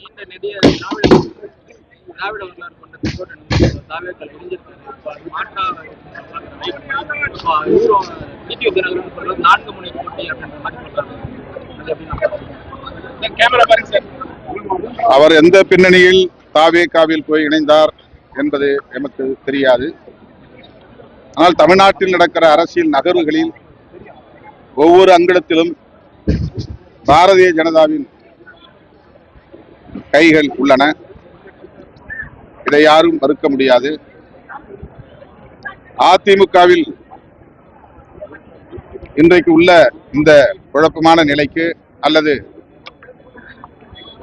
நீண்ட நெடிய திராவிட வரலாறு கொண்ட தாவேக்கள் இணைஞ்சிருக்காரு. மாற்றா டிடிவி தினகரன் சொல்றது 4 முனை போட்டி அப்படின்ற மாதிரி சொல்றாங்க. கேமரா பாருங்க சார். அவர் எந்த பின்னணியில் தாவேகாவில் போய் இணைந்தார் என்பது எமக்கு தெரியாது. ஆனால் தமிழ்நாட்டில் நடக்கிற அரசியல் நகர்வுகளில் ஒவ்வொரு அங்கத்திலும் பாரதிய ஜனதாவின் கைகள் உள்ளன. இதை யாரும் மறுக்க முடியாது. அதிமுகவில் இன்றைக்கு உள்ள இந்த குழப்பமான நிலைக்கு அல்லது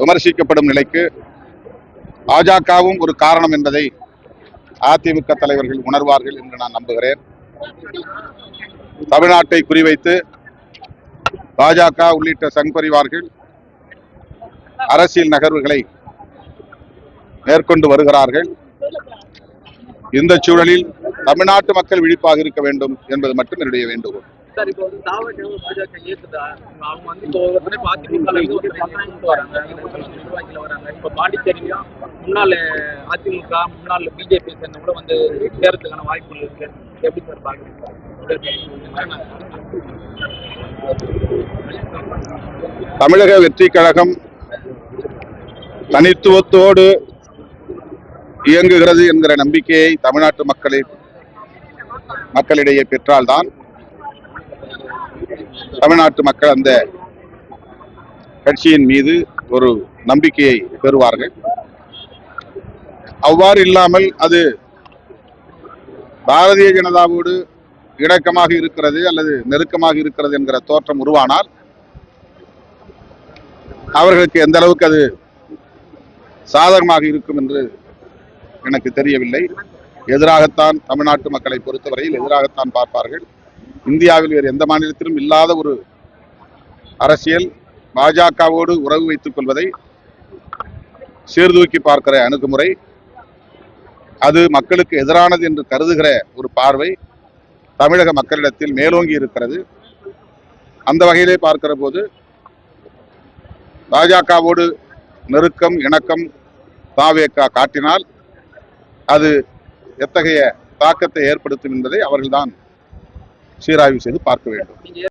விமர்சிக்கப்படும் நிலைக்கு பாஜகவும் ஒரு காரணம் என்பதை அதிமுக தலைவர்கள் உணர்வார்கள் என்று நான் நம்புகிறேன். தமிழ்நாட்டை குறிவைத்து பாஜக உள்ளிட்ட சங் பரிவார்கள் அரசியல் நகர்வுகளை மேற்கொண்டு வருகிறார்கள். இந்த சூழலில் தமிழ்நாட்டு மக்கள் விழிப்பாக இருக்க வேண்டும் என்பது மட்டும் என்னுடைய வேண்டுகோள். முன்னாள் அதிமுக முன்னாள் பிஜேபி சேர்ந்தவங்க வந்து சேரத்துக்கான வாய்ப்புகள் இருக்கு. எப்படி சார் பாக்குறீங்க? தமிழக வெற்றி கழகம் தனித்துவத்தோடு இயங்குகிறது என்கிற நம்பிக்கையை தமிழ்நாட்டு மக்களிடையே பெற்றால்தான் தமிழ்நாட்டு மக்கள் அந்த கட்சியின் மீது ஒரு நம்பிக்கையை பெறுவார்கள். அவ்வாறு இல்லாமல் அது பாரதிய ஜனதாவோடு இணக்கமாக இருக்கிறது அல்லது நெருக்கமாக இருக்கிறது என்கிற தோற்றம் உருவானால் அவர்களுக்கு எந்த அளவுக்கு அது சாதகமாக இருக்கும் என்று எனக்கு தெரியவில்லை. எதிராகத்தான் தமிழ்நாட்டு மக்களை பொறுத்தவரையில் எதிராகத்தான் பார்ப்பார்கள். இந்தியாவில் வேறு எந்த மாநிலத்திலும் இல்லாத ஒரு அரசியல் பாஜகவோடு உறவு வைத்துக் கொள்வதை சீர்தூக்கி பார்க்கிற அணுகுமுறை, அது மக்களுக்கு எதிரானது என்று கருதுகிற ஒரு பார்வை தமிழக மக்களிடத்தில் மேலோங்கி இருக்கிறது. அந்த வகையிலே பார்க்கிற போது பாஜகவோடு நெருக்கம் இணக்கம் தாவேகா காட்டினால் அது எத்தகைய தாக்கத்தை ஏற்படுத்தும் என்பதை அவர்கள்தான் சீராய்வு செய்து பார்க்க வேண்டும்.